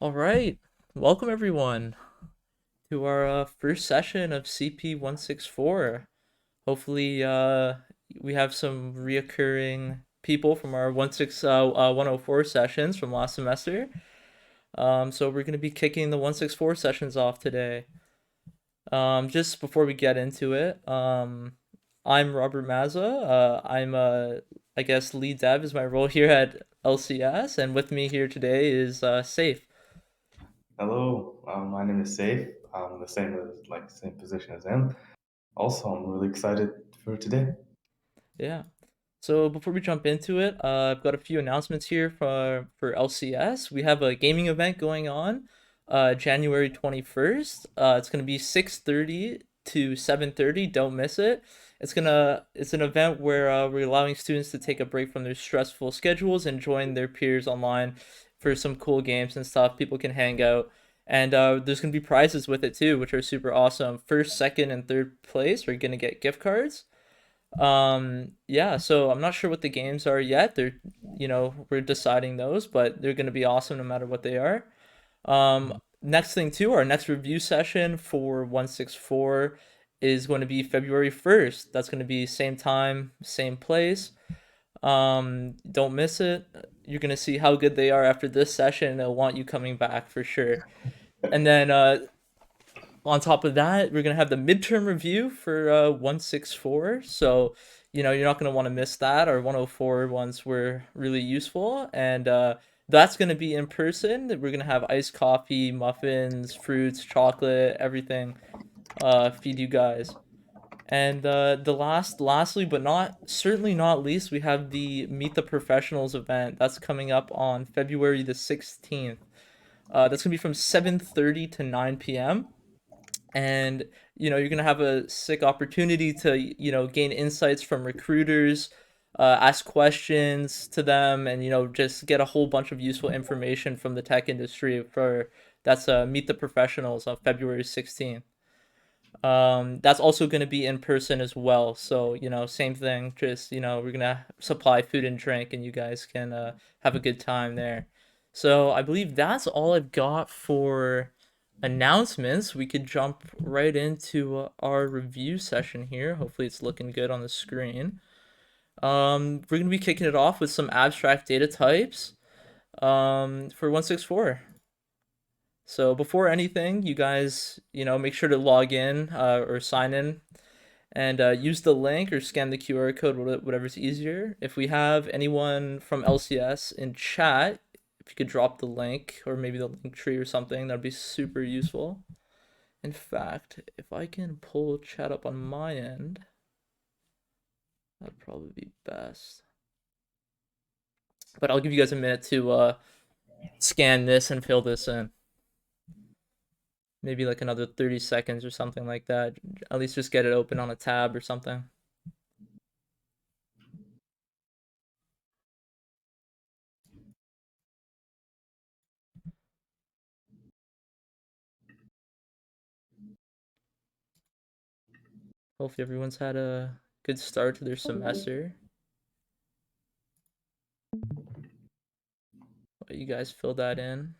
All right. Welcome everyone to our first session of CP164. Hopefully we have some reoccurring people from our 104 sessions from last semester. So we're going to be kicking the 164 sessions off today. Just before we get into it, I'm Robert Mazza. I'm I guess lead dev is my role here at LCS, and with me here today is Safe. Hello, my name is Safe. I'm the same as same position as him. Also, I'm really excited for today. Yeah. So before we jump into it, I've got a few announcements here for LCS. We have a gaming event going on, January 21st. It's gonna be 6:30 to 7:30. Don't miss it. It's an event where we're allowing students to take a break from their stressful schedules and join their peers online for some cool games and stuff. People can hang out. And there's gonna be prizes with it too, which are super awesome. First, second, and third place are gonna get gift cards. Yeah, so I'm not sure what the games are yet. We're deciding those, but they're going to be awesome no matter what they are. Next thing too, our next review session for 164 is going to be February 1st. That's going to be same time, same place. Don't miss it. You're going to see how good they are after this session, and they'll want you coming back for sure. And then on top of that, we're gonna have the midterm review for 164. So, you're not gonna want to miss that. Our 104 ones were really useful, and that's gonna be in person. We're gonna have iced coffee, muffins, fruits, chocolate, everything. Feed you guys. And lastly, but not certainly not least, we have the Meet the Professionals event that's coming up on February the 16th. That's gonna be from 7:30 to 9 p.m. And you're gonna have a sick opportunity to gain insights from recruiters, ask questions to them, and just get a whole bunch of useful information from the tech industry. For That's Meet the Professionals on February 16th. That's also going to be in person as well, so same thing, just we're gonna supply food and drink, and you guys can have a good time there. So I believe that's all I've got for announcements. We could jump right into our review session here. Hopefully it's looking good on the screen. We're gonna be kicking it off with some abstract data types for 164. So before anything, you guys, make sure to log in or sign in and use the link or scan the QR code, whatever's easier. If we have anyone from LCS in chat, if you could drop the link or maybe the link tree or something, that'd be super useful. In fact, if I can pull chat up on my end, that'd probably be best. But I'll give you guys a minute to scan this and fill this in. Maybe like another 30 seconds or something like that. At least just get it open on a tab or something. Hopefully everyone's had a good start to their semester. Let you guys fill that in.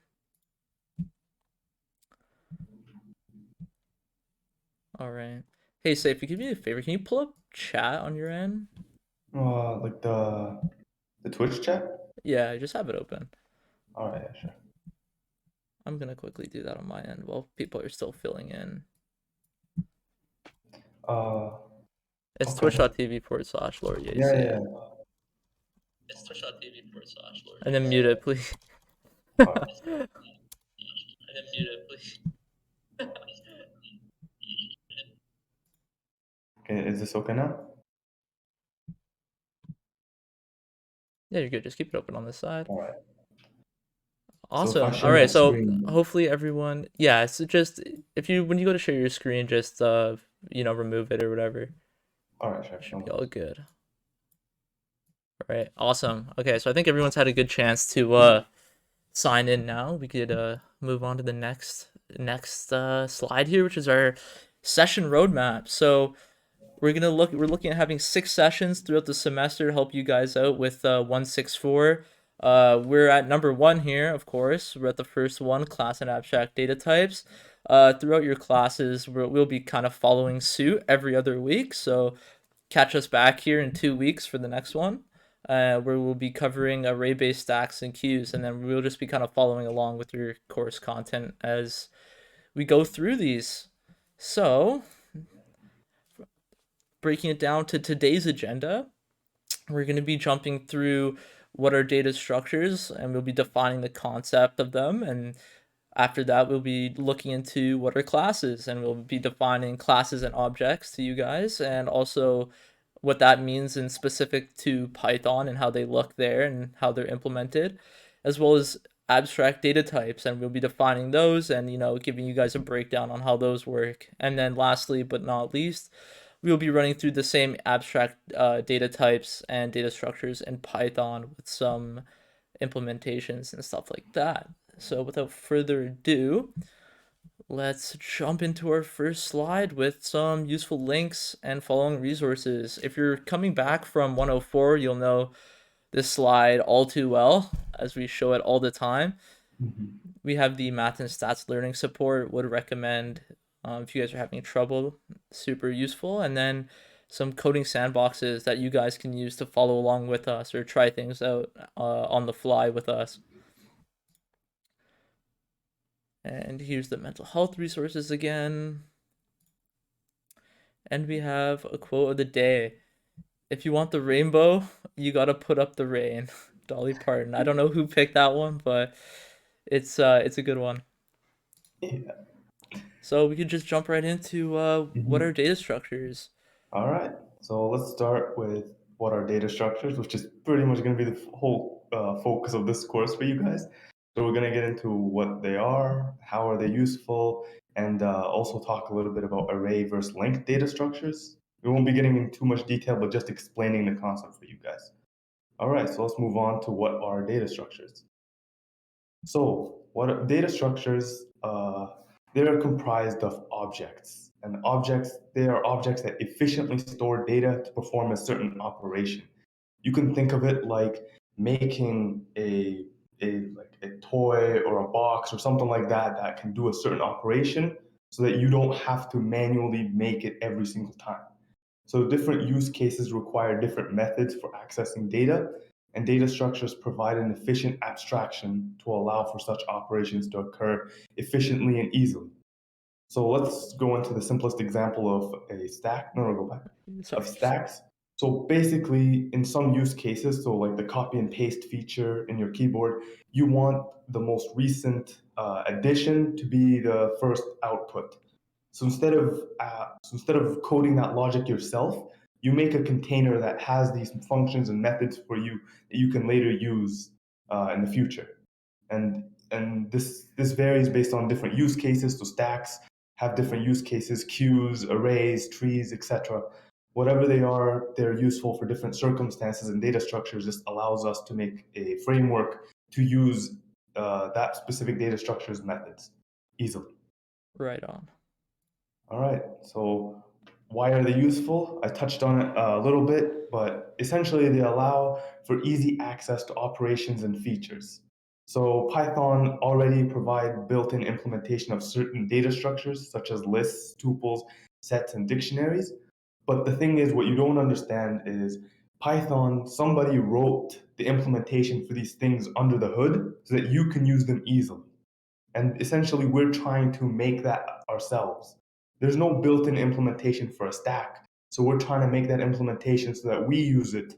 All right. Hey, Safe, you give me a favor. Can you pull up chat on your end? Like the Twitch chat. Yeah, just have it open. All right, yeah, sure. I'm gonna quickly do that on my end while people are still filling in. Uh, It's okay. twitch.tv/Laura Yeah, Yates, yeah, yeah. yeah. And then mute it, please. All right. Okay, is this okay now? Yeah, you're good. Just keep it open on this side. All right. So if I Awesome. All share my right. So screen, hopefully everyone, yeah. So just if you when you go to share your screen, just remove it or whatever. all right, sure, no Should be all worries. good. All right. Awesome. Okay. So I think everyone's had a good chance to sign in now. We could move on to the next slide here, which is our session roadmap. So we're looking at having 6 sessions throughout the semester to help you guys out with 164. We're at number one here, of course. We're at the first one, class and abstract data types. Throughout your classes, we'll be kind of following suit every other week. So catch us back here in 2 weeks for the next one, where we'll be covering array-based stacks and queues, and then we'll just be kind of following along with your course content as we go through these. So, breaking it down to today's agenda, we're going to be jumping through what are data structures, and we'll be defining the concept of them. And after that, we'll be looking into what are classes, and we'll be defining classes and objects to you guys, and also what that means in specific to Python and how they look there and how they're implemented, as well as abstract data types, and we'll be defining those and giving you guys a breakdown on how those work. And then lastly but not least, we'll be running through the same abstract data types and data structures in Python with some implementations and stuff like that. So without further ado, let's jump into our first slide with some useful links and following resources. If you're coming back from 104, you'll know this slide all too well, as we show it all the time. Mhm. We have the math and stats learning support, would recommend if you guys are having trouble, super useful. And then some coding sandboxes that you guys can use to follow along with us or try things out on the fly with us. And here's the mental health resources again. And we have a quote of the day. If you want the rainbow, you gotta put up the rain. Dolly Parton. I don't know who picked that one, but it's a good one. Yeah. So we could just jump right into what are Mhm. data structures. All right. So let's start with what are data structures, which is pretty much going to be the whole focus of this course for you guys. So we're going to get into what they are, how are they useful, and also talk a little bit about array versus linked data structures. We won't be getting into too much detail, but just explaining the concept for you guys. All right, so let's move on to what are data structures. So, what are data structures? They are comprised of objects, and objects they are objects that efficiently store data to perform a certain operation. You can think of it like making a toy or a box or something like that that can do a certain operation, so that you don't have to manually make it every single time. So different use cases require different methods for accessing data, and data structures provide an efficient abstraction to allow for such operations to occur efficiently and easily. So let's go into the simplest example of a stack. No, no, go back. Sorry. Of stacks. So basically, in some use cases, so like the copy and paste feature in your keyboard, you want the most recent addition to be the first output. So instead of coding that logic yourself, you make a container that has these functions and methods for you that you can later use in the future. And this varies based on different use cases. So stacks have different use cases, queues, arrays, trees, etc. Whatever they are, they're useful for different circumstances, and data structures just allows us to make a framework to use that specific data structure's methods easily. Right on. All right. So why are they useful? I touched on it a little bit, but essentially they allow for easy access to operations and features. So Python already provide built-in implementation of certain data structures such as lists, tuples, sets, and dictionaries. But the thing is, what you don't understand is Python, somebody wrote the implementation for these things under the hood so that you can use them easily. And essentially, we're trying to make that ourselves. There's no built in implementation for a stack. So we're trying to make that implementation so that we use it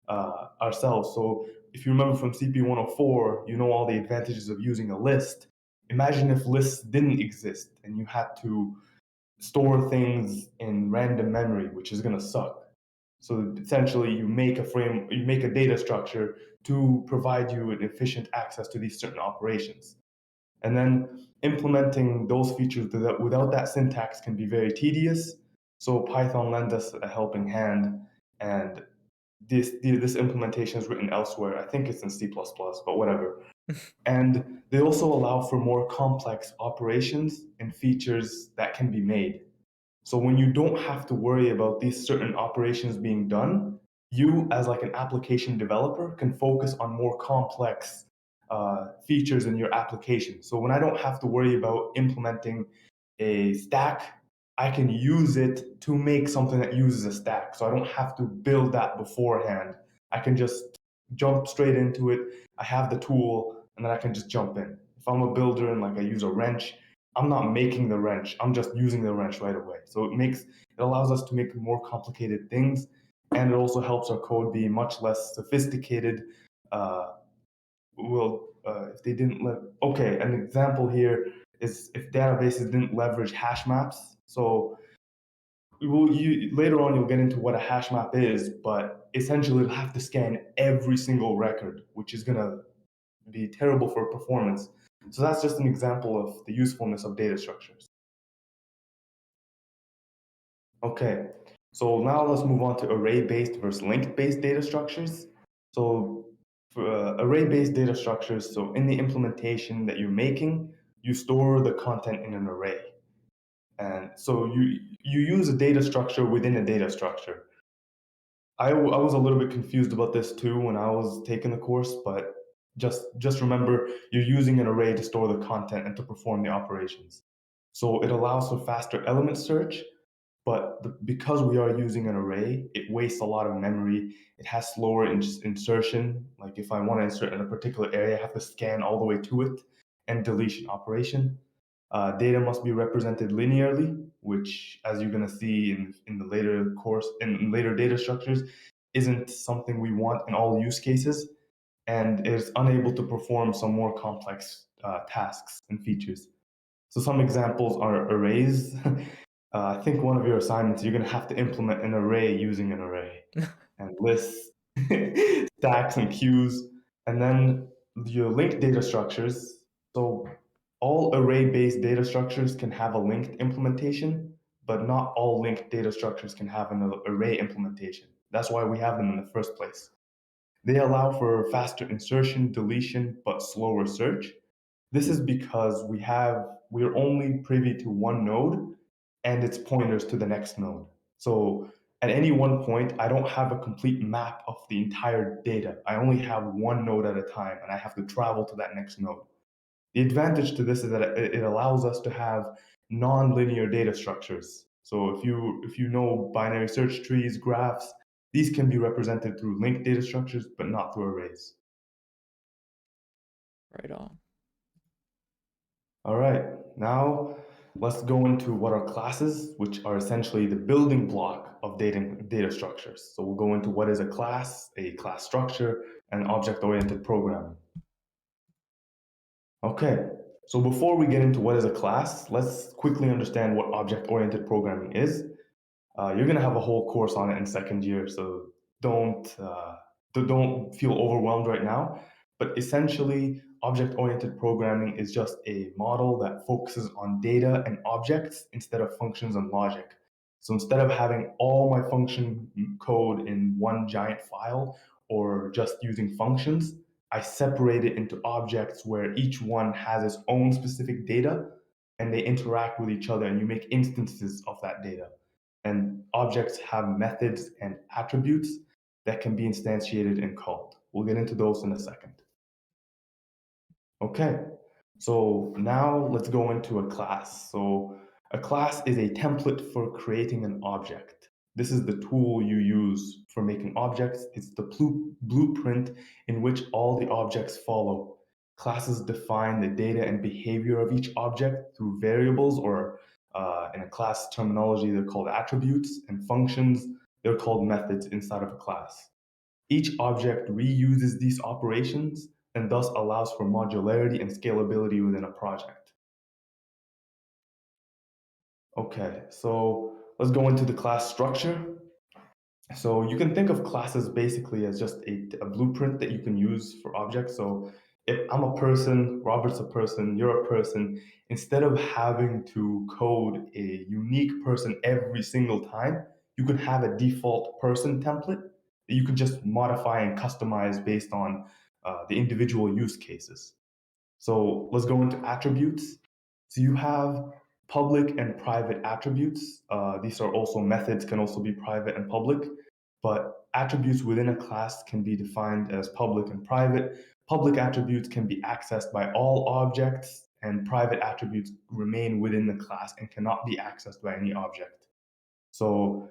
ourselves. So if you remember from CP104, you know all the advantages of using a list. Imagine if lists didn't exist and you had to store things in random memory, which is going to suck. So essentially, you make a data structure to provide you an efficient access to these certain operations. And then implementing those features without that syntax can be very tedious. So Python lends us a helping hand, and this implementation is written elsewhere. I think it's in C++, but whatever. And they also allow for more complex operations and features that can be made. So when you don't have to worry about these certain operations being done, you as like an application developer can focus on more complex features in your application. So when I don't have to worry about implementing a stack, I can use it to make something that uses a stack. So I don't have to build that beforehand. I can just jump straight into it. I have the tool and then I can just jump in. If I'm a builder and like I use a wrench, I'm not making the wrench. I'm just using the wrench right away. So it allows us to make more complicated things, and it also helps our code be much less sophisticated. Uh, if they didn't okay, an example here is if databases didn't leverage hash maps. So later on you'll get into what a hash map is, but essentially you'll have to scan every single record, which is gonna be terrible for performance. So that's just an example of the usefulness of data structures. Okay, so now let's move on to array-based versus linked-based data structures. So for array-based data structures, so in the implementation that you're making, you store the content in an array. And so you use a data structure within a data structure. I was a little bit confused about this too when I was taking the course, but just remember you're using an array to store the content and to perform the operations. So it allows for faster element search, but because we are using an array, it wastes a lot of memory. It has slower insertion. Like if I want to insert in a particular area, I have to scan all the way to it, and deletion operation. Data must be represented linearly, which, as you're going to see in the later course, in later data structures, isn't something we want in all use cases, and is unable to perform some more complex tasks and features. So some examples are arrays. I think one of your assignments, you're going to have to implement an array using an array, and lists, stacks, and queues, and then your linked data structures. So all array-based data structures can have a linked implementation, but not all linked data structures can have an array implementation. That's why we have them in the first place. They allow for faster insertion, deletion, but slower search. This is because we're only privy to one node and its pointers to the next node. So at any one point, I don't have a complete map of the entire data. I only have one node at a time, and I have to travel to that next node. The advantage to this is that it allows us to have non-linear data structures. So if you know binary search trees, graphs, these can be represented through linked data structures, but not through arrays. Right on. All right, now let's go into what are classes, which are essentially the building block of data structures. So we'll go into what is a class structure, and object-oriented programming. Okay, so before we get into what is a class, let's quickly understand what object-oriented programming is. You're gonna have a whole course on it in second year, so don't uh, don't feel overwhelmed right now. But essentially, object-oriented programming is just a model that focuses on data and objects instead of functions and logic. So instead of having all my function code in one giant file or just using functions, I separate it into objects where each one has its own specific data and they interact with each other, and you make instances of that data. And objects have methods and attributes that can be instantiated and called. We'll get into those in a second. Okay, so now let's go into a class. So a class is a template for creating an object. This is the tool you use for making objects. It's the blueprint in which all the objects follow. Classes define the data and behavior of each object through variables, or in a class terminology, they're called attributes, and functions, they're called methods inside of a class. Each object reuses these operations and thus allows for modularity and scalability within a project. Okay, so let's go into the class structure. So you can think of classes basically as just a blueprint that you can use for objects. So if I'm a person, Robert's a person, you're a person, instead of having to code a unique person every single time, you can have a default person template that you can just modify and customize based on the individual use cases. So let's go into attributes. So you have public and private attributes. These are also methods, can also be private and public. but attributes within a class can be defined as public and private. Public attributes can be accessed by all objects, and private attributes remain within the class and cannot be accessed by any object. So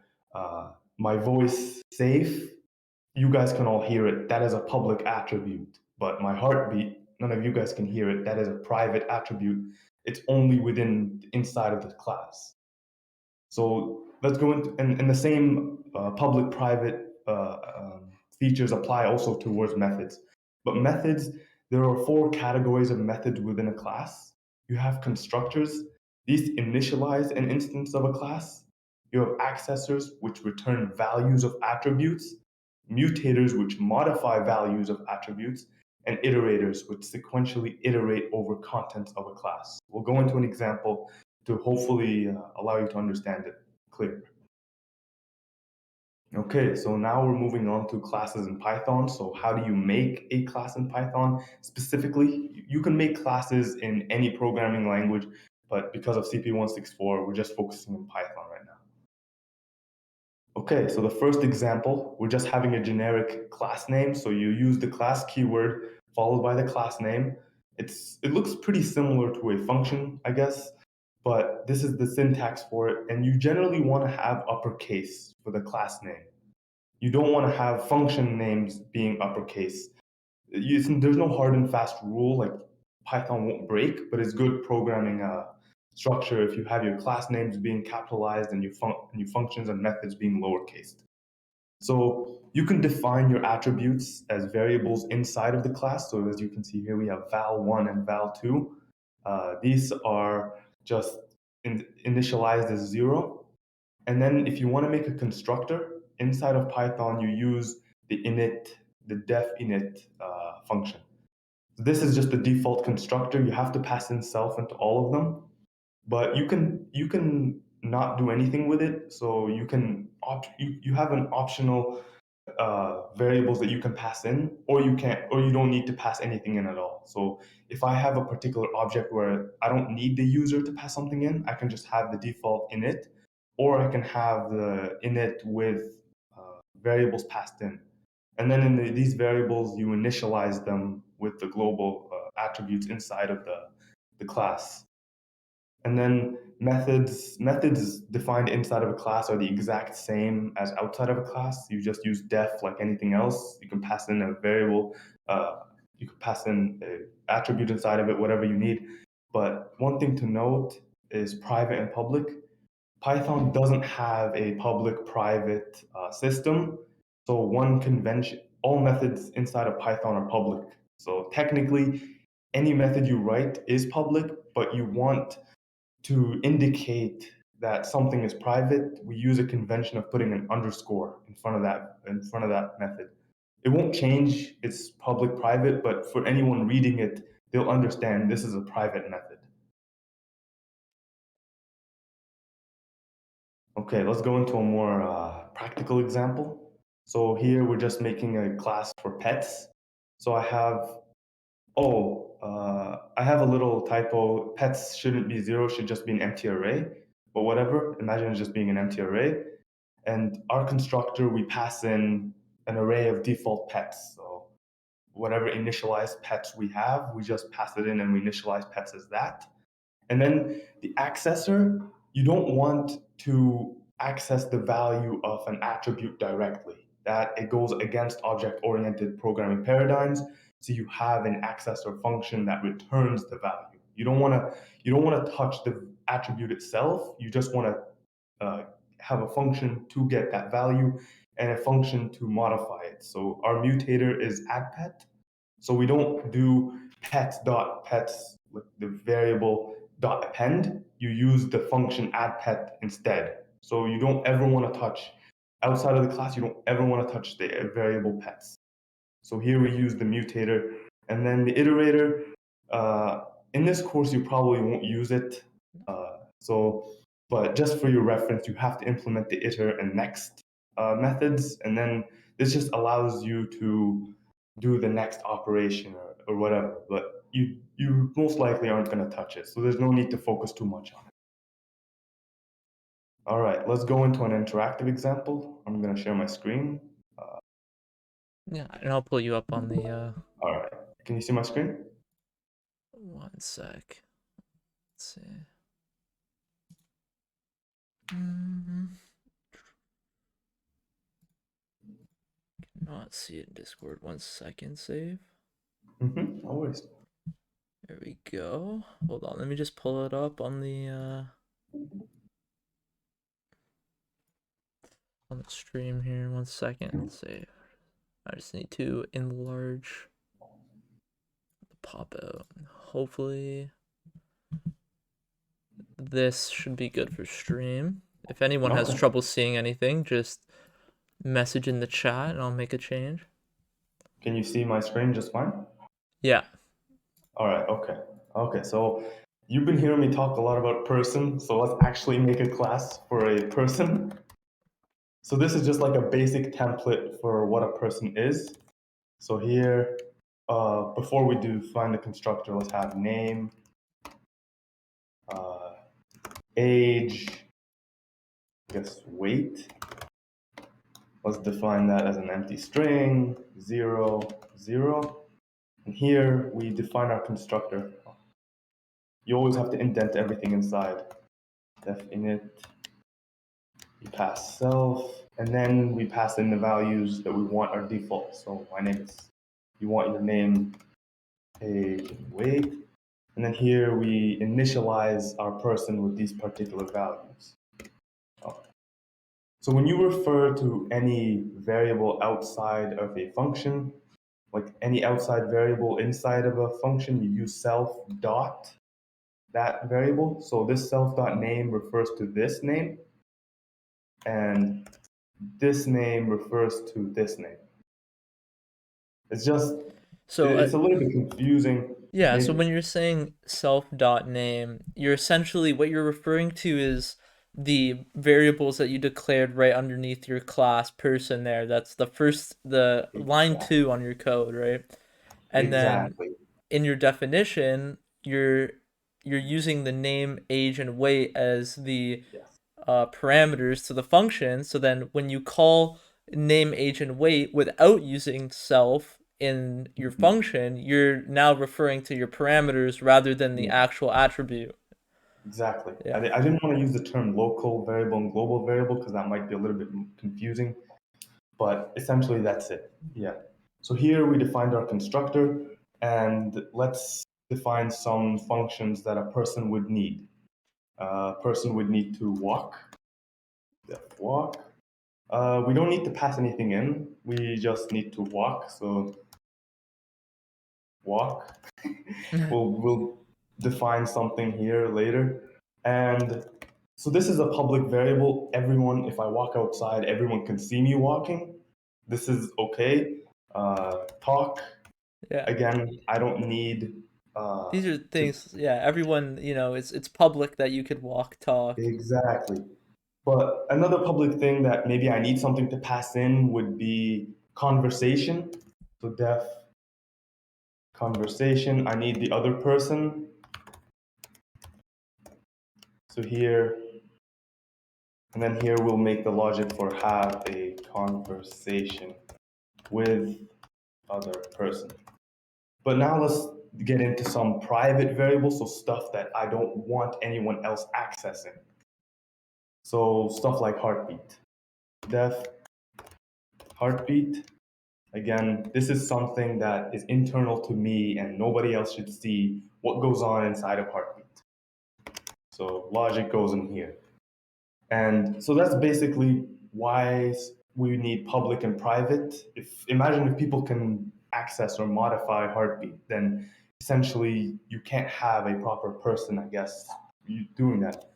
my voice safe, you guys can all hear it. That is a public attribute. But my heartbeat, none of you guys can hear it. That is a private attribute. It's only within inside of the class. So let's go into, and the same public-private features apply also towards methods. But methods, there are 4 categories of methods within a class. You have constructors. These initialize an instance of a class. You have accessors, which return values of attributes, mutators, which modify values of attributes, and iterators, which sequentially iterate over contents of a class. We'll go into an example to hopefully allow you to understand it clearer. Okay, so now we're moving on to classes in Python. So how do you make a class in Python? Specifically, you can make classes in any programming language, but because of CP164, we're just focusing on Python right now. Okay, so the first example, we're just having a generic class name. So you use the class keyword followed by the class name. It looks pretty similar to a function, I guess, but this is the syntax for it. And you generally want to have uppercase for the class name. You don't want to have function names being uppercase. There's no hard and fast rule, like Python won't break, but it's good programming structure if you have your class names being capitalized and your functions and methods being lowercase. So you can define your attributes as variables inside of the class. So as you can see here, we have val1 and val2. These are just initialized as 0. And then if you want to make a constructor inside of Python, you use the init, the def init function. This is just the default constructor. You have to pass in self into all of them, but you can not do anything with it. So you have an optional variables that you can pass in, or you don't need to pass anything in at all. So if I have a particular object where I don't need the user to pass something in, I can just have the default init, or I can have the init with variables passed in. And then in these variables, you initialize them with the global attributes inside of the class. And then methods defined inside of a class are the exact same as outside of a class. You just use def like anything else. You can pass in a variable, you can pass in an attribute inside of it, whatever you need. But one thing to note is private and public. Python doesn't have a public-private system. So one convention, all methods inside of Python are public. So technically, any method you write is public, but you want to indicate that something is private, we use a convention of putting an underscore in front of that method. It won't change its public private, but for anyone reading it, they'll understand this is a private method. Okay, let's go into a more practical example. So here we're just making a class for pets. So I have a little typo. Pets shouldn't be 0, should just be an empty array. But whatever, imagine it just being an empty array. And our constructor, we pass in an array of default pets. So whatever initialized pets we have, we just pass it in and we initialize pets as that. And then the accessor, you don't want to access the value of an attribute directly. That it goes against object-oriented programming paradigms. So you have an accessor function that returns the value. You don't want to touch the attribute itself. You just want to have a function to get that value and a function to modify it. So our mutator is addPet. So we don't do pets, like the variable dot append. You use the function addPet instead. So you don't ever want to touch, outside of the class, you don't ever want to touch the variable pets. So here we use the mutator. And then the iterator, in this course, you probably won't use it. But just for your reference, you have to implement the iter and next methods. And then this just allows you to do the next operation or whatever. But you most likely aren't going to touch it. So there's no need to focus too much on it. All right, let's go into an interactive example. I'm gonna share my screen. Yeah, and I'll pull you up on the All right, can you see my screen? one sec. Let's see. Mm, Cannot see it in Discord. 1 second, save. No worries. There we go. Hold on, let me just pull it up on the stream here. 1 second, save. I just need to enlarge the pop out. Hopefully this should be good for stream. If anyone has Okay. trouble seeing anything, just message in the chat and I'll make a change. Can you see my screen just fine? Yeah. All right, okay. Okay, so you've been hearing me talk a lot about person, so let's actually make a class for a person. So this is just like a basic template for what a person is. So here, before we do find the constructor, let's have name, uh, age, I guess weight. Let's define that as an empty string, 0, 0. And here we define our constructor. You always have to indent everything inside. Def init, you pass self, and then we pass in the values that we want our default. So my name is, you want your name, age, and weight. And then here we initialize our person with these particular values. So when you refer to any variable outside of a function, like any outside variable inside of a function, you use self dot that variable. So this self dot name refers to this name, and this name refers to this name. It's just, So it's a little bit confusing. yeah, so Maybe when you're saying self.name, you're essentially what you're referring to is the variables that you declared right underneath your class person there. That's the line exactly, 2 on your code, right? And then exactly. in your definition, you're using the name, age, and weight as the Yes. parameters to the function. So then when you call name, age, and weight without using self in your Mhm. function, you're now referring to your parameters rather than the Yeah, actual attribute. exactly. Yeah. I didn't want to use the term local variable and global variable because that might be a little bit confusing, but essentially that's it. Yeah. So here we defined our constructor, and let's define some functions that a person would need. A person would need to walk, walk. We don't need to pass anything in. We just need to walk. So walk. We'll define something here later. And so this is a public variable. Everyone, if I walk outside, everyone can see me walking. This is okay. Talk. Yeah. Again, I don't need These are to things, yeah, everyone, it's public that you could walk, talk. exactly. But another public thing that maybe I need something to pass in would be conversation. So def conversation. I need the other person. So here, and then here we'll make the logic for have a conversation with other person. But now let's get into some private variables, so stuff that I don't want anyone else accessing. So stuff like heartbeat. Def heartbeat. Again, this is something that is internal to me and nobody else should see what goes on inside of heartbeat. So logic goes in here. And so that's basically why we need public and private. Imagine if people can access or modify heartbeat, then essentially you can't have a proper person, I guess, doing that.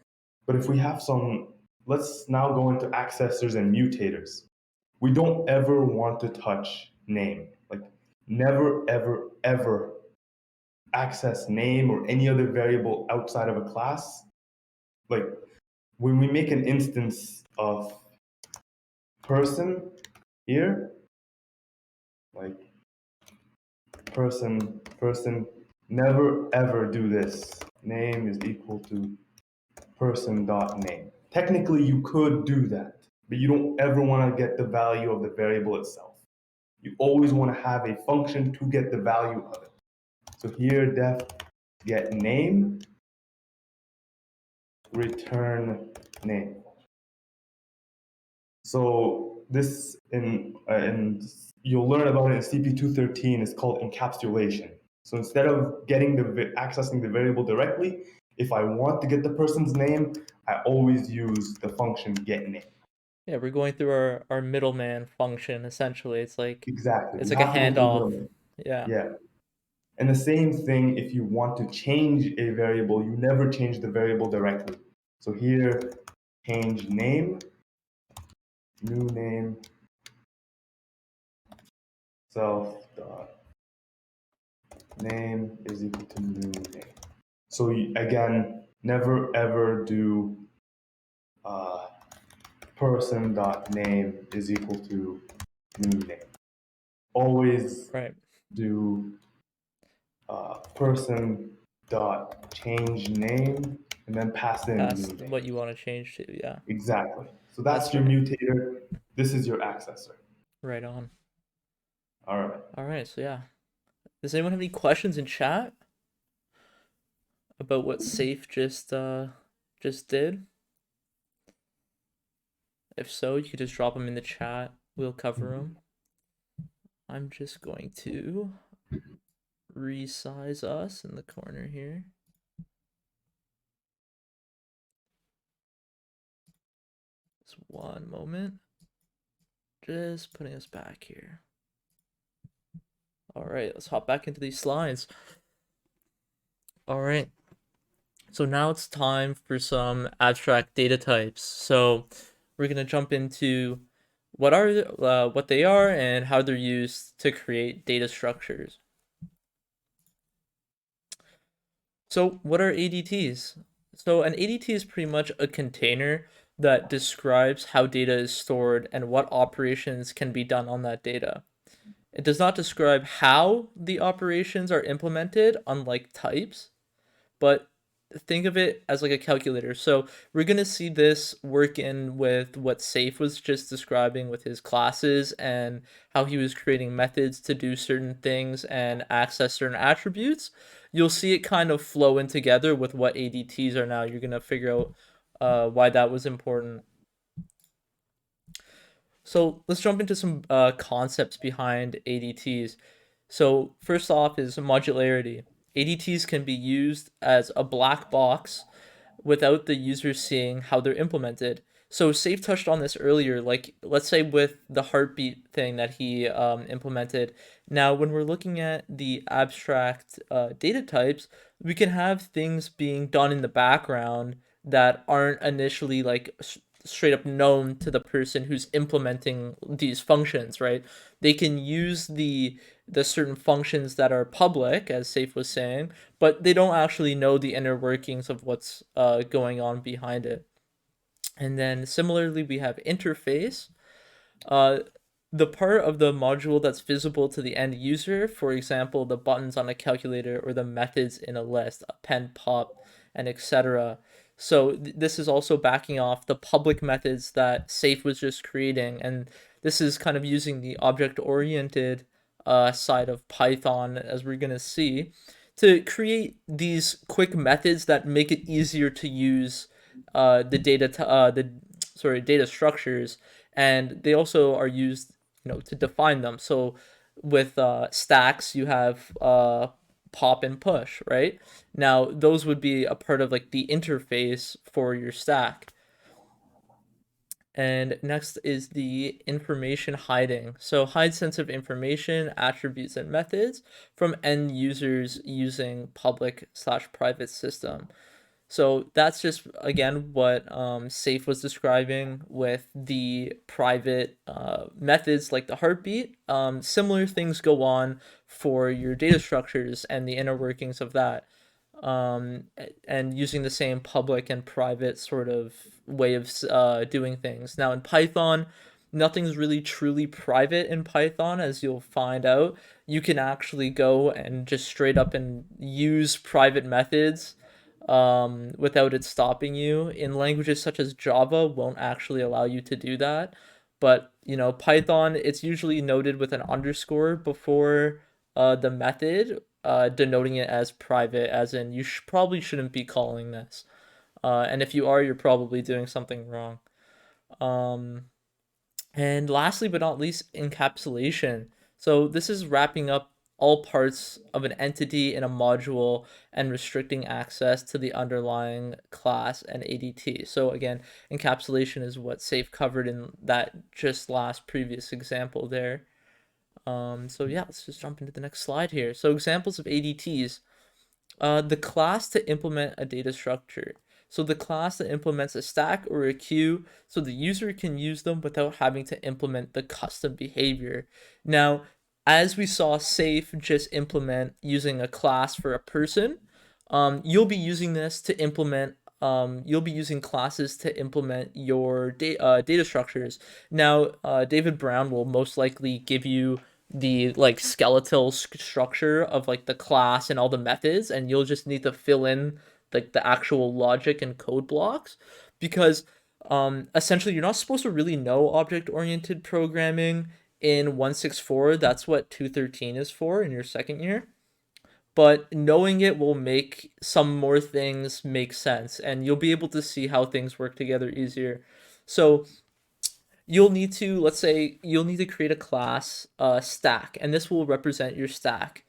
But if we have some, let's now go into accessors and mutators. We don't ever want to touch name. Like never, ever, ever access name or any other variable outside of a class. Like when we make an instance of person here, like person, never ever do this. Name is equal to person dot name. Technically, you could do that, but you don't ever want to get the value of the variable itself. You always want to have a function to get the value of it. So here, def get name, return name. So this in you'll learn about it in CP213 is called encapsulation. So instead of accessing the variable directly, if I want to get the person's name, I always use the function get name. Yeah, we're going through our middleman function essentially. Exactly. It's You like a have to go through the handoff. middleman. Yeah. Yeah. And the same thing if you want to change a variable, you never change the variable directly. So here, change name, new name, self dot name is equal to new name. So again, never ever do uh, person dot name is equal to new name. Always Right. do person dot change name and then pass in That's new name. what you want to change to. Yeah. Exactly. So That's that's your right. mutator. This is your accessor. Right on. All right. All right. So yeah. Does anyone have any questions in chat about what Safe just did? If so, you could just drop them in the chat. We'll cover them. I'm just going to resize us in the corner here. Just one moment. Just putting us back here. All right, let's hop back into these slides. All right. So now it's time for some abstract data types. So we're going to jump into what they are and how they're used to create data structures. So what are ADTs? So an ADT is pretty much a container that describes how data is stored and what operations can be done on that data. It does not describe how the operations are implemented, unlike types, but think of it as like a calculator. So we're going to see this work in with what Safe was just describing with his classes and how he was creating methods to do certain things and access certain attributes. You'll see it kind of flow in together with what ADTs are now. You're going to figure out why that was important. So let's jump into some concepts behind ADTs. So first off is modularity. ADTs can be used as a black box without the user seeing how they're implemented. So Safe touched on this earlier, like let's say with the heartbeat thing that he implemented. Now, when we're looking at the abstract data types, we can have things being done in the background that aren't initially like straight up known to the person who's implementing these functions, right? They can use the certain functions that are public, as Safe was saying, but they don't actually know the inner workings of what's going on behind it. And then similarly, we have interface. Uh, the part of the module that's visible to the end user, for example, the buttons on a calculator or the methods in a list, append, pop, and etc. So this is also backing off the public methods that Safe was just creating, and this is kind of using the object-oriented side of Python, as we're gonna see, to create these quick methods that make it easier to use the data structures, and they also are used, to define them. So with stacks, you have pop and push, right? Now those would be a part of like the interface for your stack. And next is the information hiding. So hide sensitive information, attributes, and methods from end users using public/private system. So that's just again what Safe was describing with the private methods like the heartbeat. Similar things go on for your data structures and the inner workings of that, and using the same public and private sort of way of doing things. Now in Python, nothing's really truly private in Python, as you'll find out. You can actually go and just straight up and use private methods without it stopping you. In languages such as Java, won't actually allow you to do that. But Python, it's usually noted with an underscore before the method, denoting it as private, as in you probably shouldn't be calling this. And if you are, you're probably doing something wrong. Um, and lastly, but not least, encapsulation. So this is wrapping up all parts of an entity in a module and restricting access to the underlying class and ADT. So again, encapsulation is what Safe covered in that just last previous example there. So yeah, let's just jump into the next slide here. So examples of ADTs. The class to implement a data structure. So the class that implements a stack or a queue so the user can use them without having to implement the custom behavior. Now, as we saw Safe just implement using a class for a person, you'll be using this to implement you'll be using classes to implement your data structures. Now, David Brown will most likely give you the like skeletal structure of like the class and all the methods, and you'll just need to fill in like the actual logic and code blocks, because essentially you're not supposed to really know object oriented programming in 164. That's what 213 is for in your second year, but knowing it will make some more things make sense, and you'll be able to see how things work together easier. So you'll need to, let's say you'll need to create a class stack, and this will represent your stack.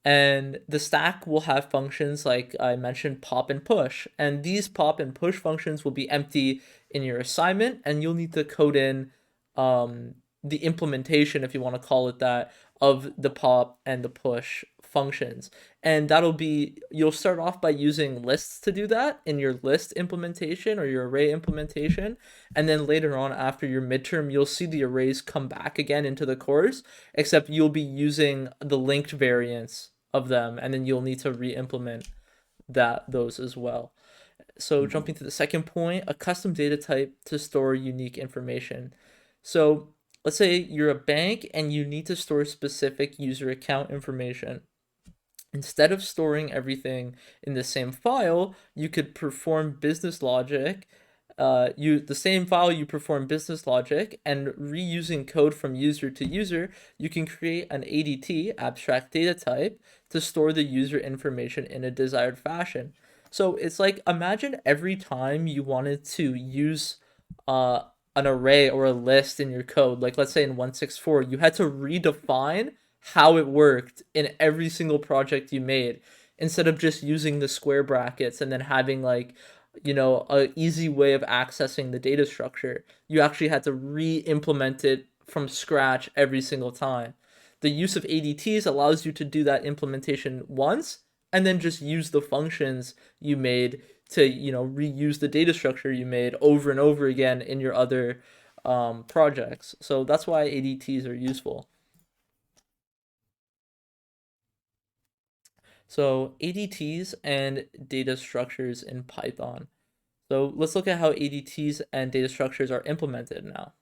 And the stack will have functions like I mentioned, pop and push, and these pop and push functions will be empty in your assignment, and you'll need to code in the implementation, if you want to call it that, of the pop and the push functions. And that'll be, you'll start off by using lists to do that in your list implementation or your array implementation, and then later on after your midterm you'll see the arrays come back again into the course, except you'll be using the linked variants of them, and then you'll need to re-implement those as well. So jumping to the second point, a custom data type to store unique information. So let's say you're a bank and you need to store specific user account information. Instead of storing everything in the same file, you could perform business logic. The same file you perform business logic, and reusing code from user to user, you can create an ADT, abstract data type, to store the user information in a desired fashion. So it's like, imagine every time you wanted to use uh, an array or a list in your code, like let's say in 164, you had to redefine how it worked in every single project you made, instead of just using the square brackets and then having like a easy way of accessing the data structure. You actually had to re-implement it from scratch every single time. The use of ADTs allows you to do that implementation once and then just use the functions you made to reuse the data structure you made over and over again in your other projects. So that's why ADTs are useful. So ADTs and data structures in Python. So let's look at how ADTs and data structures are implemented now.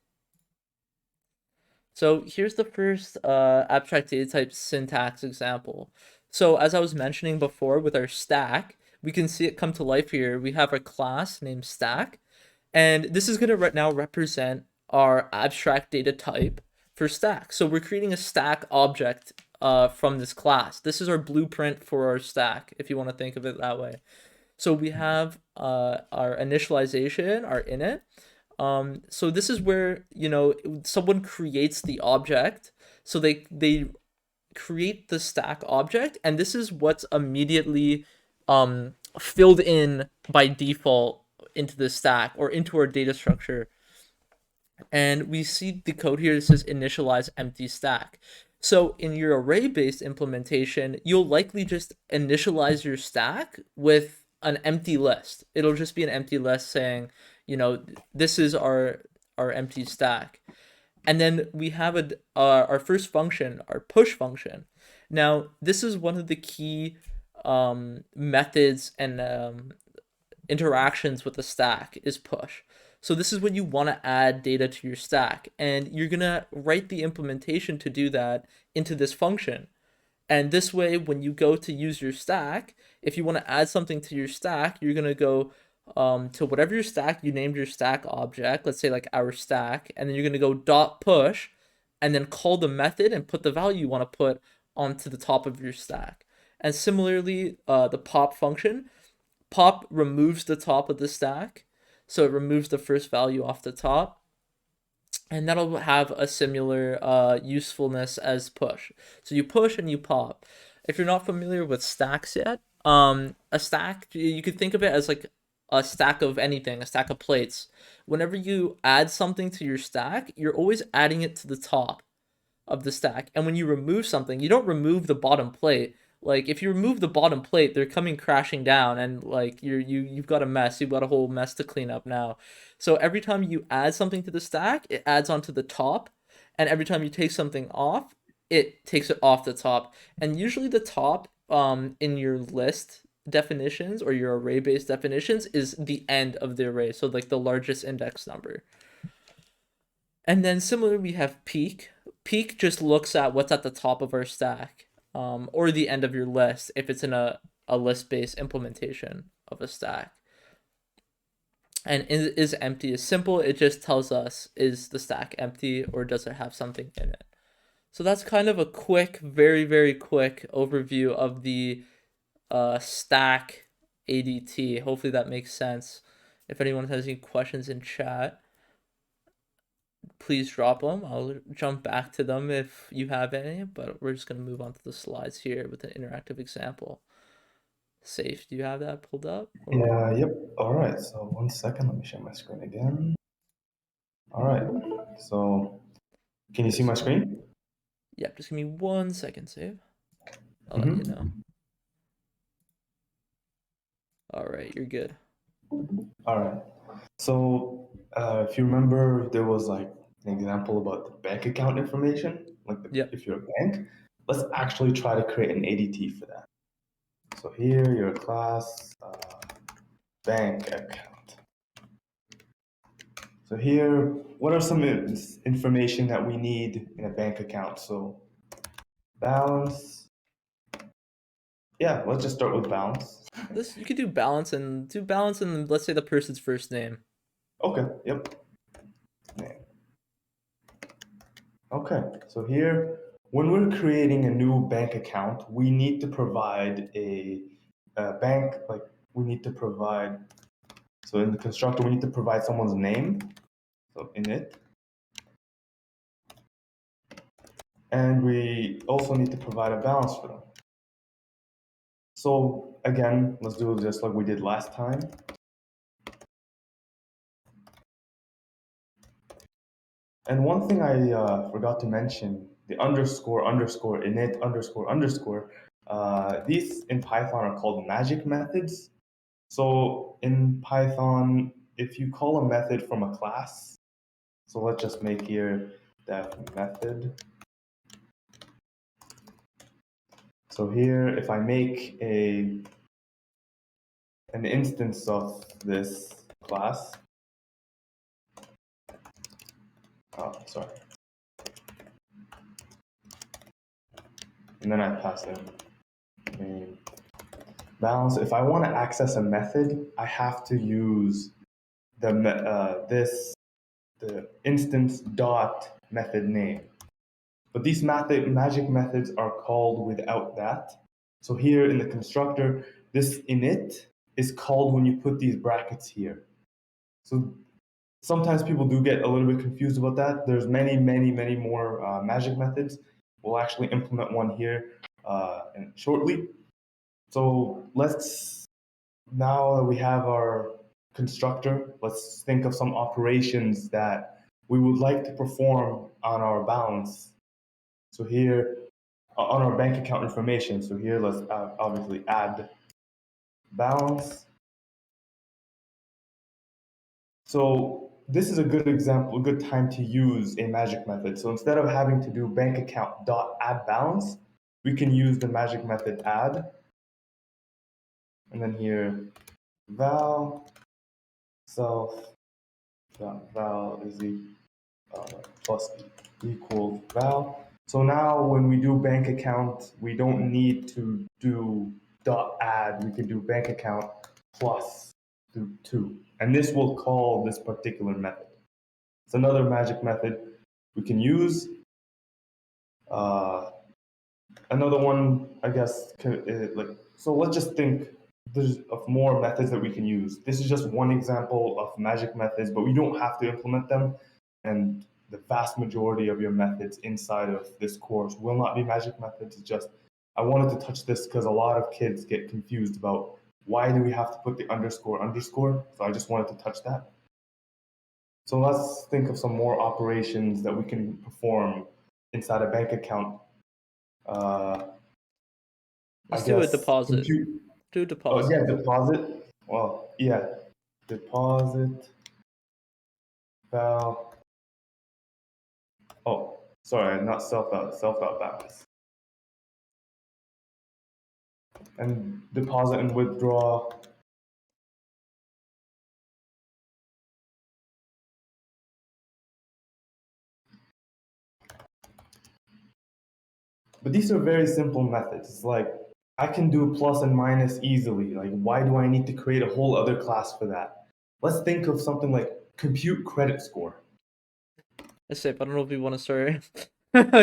So here's the first abstract data type syntax example. So as I was mentioning before with our stack, we can see it come to life here. We have a class named stack, and this is going to right now represent our abstract data type for stack. So we're creating a stack object from this class. This is our blueprint for our stack, if you want to think of it that way. So we have our initialization, our init. So this is where someone creates the object. So they create the stack object, and this is what's immediately filled in by default into the stack or into our data structure. And we see the code here that says initialize empty stack. So in your array-based implementation, you'll likely just initialize your stack with an empty list. It'll just be an empty list saying, this is our empty stack. And then we have our first function, our push function. Now, this is one of the key methods and interactions with the stack is push. So this is when you want to add data to your stack, and you're going to write the implementation to do that into this function. And this way, when you go to use your stack, if you want to add something to your stack, you're going to go to whatever your stack you named your stack object, let's say like our stack, and then you're going to go dot push and then call the method and put the value you want to put onto the top of your stack. And similarly, the pop function, pop removes the top of the stack, so it removes the first value off the top, and that'll have a similar usefulness as push. So you push and you pop. If you're not familiar with stacks yet, a stack, you could think of it as like a stack of anything, a stack of plates. Whenever you add something to your stack, you're always adding it to the top of the stack. And when you remove something, you don't remove the bottom plate. Like if you remove the bottom plate, they're coming crashing down, and like you've got a mess. You've got a whole mess to clean up now. So every time you add something to the stack, it adds onto the top, and every time you take something off, it takes it off the top. And usually the top in your list definitions or your array based definitions is the end of the array, so like the largest index number. And then similarly, we have peak. Peak just looks at what's at the top of our stack, or the end of your list if it's in a list-based implementation of a stack. And is empty is simple. It just tells us, is the stack empty or does it have something in it? So that's kind of a quick, very, very quick overview of the stack ADT. Hopefully that makes sense. If anyone has any questions in chat, please drop them. I'll jump back to them if you have any, but we're just going to move on to the slides here with an interactive example. Safe, do you have that pulled up? Or... Yeah, yep. All right. So 1 second, let me share my screen again. All right. So can you see my screen? Yeah, just give me 1 second, Save. I'll let you know. Mm-hmm. All right, you're good. All right. So if you remember, there was like an example about the bank account information, like Yep. if you're a bank. Let's actually try to create an ADT for that. So here, your class bank account. So here, what are some information that we need in a bank account? So balance. Yeah, let's just start with balance. This you could do balance and let's say the person's first name. Okay, yep. Okay, so here, when we're creating a new bank account, we need to provide a bank, like we need to provide, so in the constructor, we need to provide someone's name, so init, and we also need to provide a balance for them. So again, let's do it just like we did last time. And one thing I forgot to mention, the underscore, underscore, init, underscore, underscore, these in Python are called magic methods. So in Python, if you call a method from a class, so let's just make here def method. So here, if I make an instance of this class, oh, sorry, and then I pass in name balance. If I want to access a method, I have to use the the instance dot method name. But these magic methods are called without that. So here in the constructor, this init is called when you put these brackets here. So sometimes people do get a little bit confused about that. There's many, many, many more magic methods. We'll actually implement one here shortly. So let's, now that we have our constructor, let's think of some operations that we would like to perform on our balance. So here, on our bank account information, so here let's obviously add balance. So this is a good example, a good time to use a magic method. So instead of having to do bank account dot add balance, we can use the magic method add. And then here, val self val is plus equals val. So now when we do bank account, we don't need to do dot add. We can do bank account plus do two. And this will call this particular method. It's another magic method we can use. Uh, Another one, I guess, like, so let's just think there's of more methods that we can use. This is just one example of magic methods, but we don't have to implement them. And the vast majority of your methods inside of this course will not be magic methods. It's just, I wanted to touch this because a lot of kids get confused about why do we have to put the underscore underscore. So I just wanted to touch that. So let's think of some more operations that we can perform inside a bank account. Uh, I Let's do a guess deposit. compute. Do a Oh deposit. yeah, deposit. Well, yeah, deposit val. Oh, sorry, not self out. Self out balance. And deposit and withdraw. But these are very simple methods. It's like I can do plus and minus easily. Like, why do I need to create a whole other class for that? Let's think of something like compute credit score. That's it. I don't know if we want to start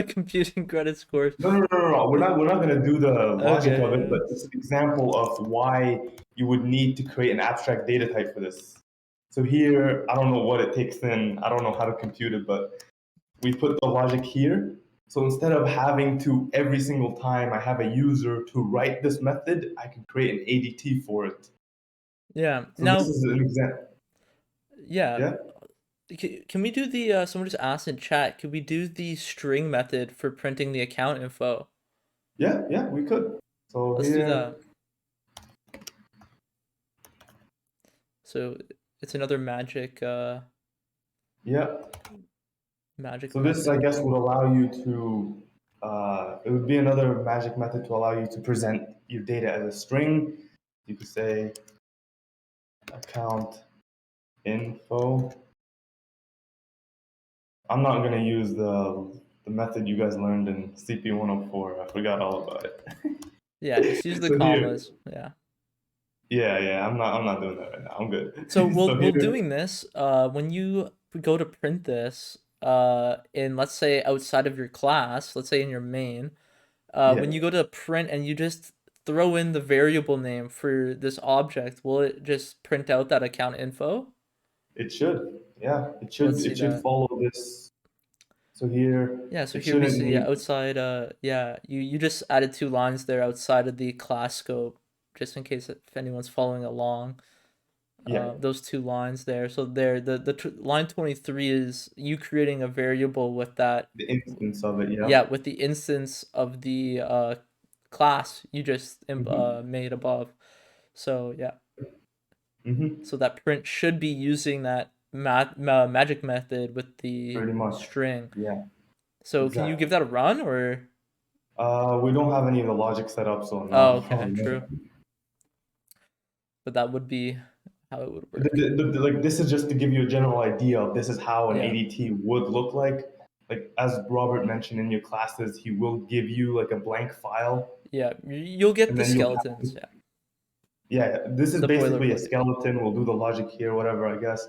computing credit scores. No, no, no, no, no. We're not gonna do the logic of it, Okay. but it's an example of why you would need to create an abstract data type for this. So here, I don't know what it takes in. I don't know how to compute it, but we put the logic here. So instead of having to every single time I have a user to write this method, I can create an ADT for it. Yeah. So this Now, is an example. yeah. Yeah, Can we do the someone just asked in chat, could we do the string method for printing the account info? yeah, yeah. We could. So Let's do here, that. So it's another yeah. magic So this, I method. guess, would allow you to, it would be another magic method to allow you to present your data as a string. You could say account info. I'm not going to use the method you guys learned in CP104. I forgot all about it. Yeah, just use the So here, commas. Yeah. yeah, yeah, I'm not doing that right now. I'm good. So So we'll here, doing this, when you go to print this, in let's say outside of your class, let's say in your main, yeah, when you go to print and you just throw in the variable name for this object, will it just print out that account info? it should. Yeah, it Let's should. see It should that. follow this. So here, Yeah, so it here we shouldn't see, yeah, need. outside, yeah, you just added two lines there outside of the class scope, just in case if anyone's following along. Yeah, Those two lines there. So there, line 23 is you creating a variable with that, the instance of it. Yeah. yeah, with the instance of the class you just Hmm. made above. So yeah, Hmm. so that print should be using that magic method with the Pretty much. string. Yeah, So can you exactly. give that a run or? We don't have any of the logic set up, so Oh, no, okay, probably true. not. But that would be how it would work. Like this is just to give you a general idea of this is how an Yeah, ADT would look like. Like as Robert mentioned in your classes, he will give you like a blank file, yeah. You'll get and the then you'll have skeletons. to, Yeah, yeah, this is the basically a boilerplate. skeleton. We'll do the logic here, whatever, I guess.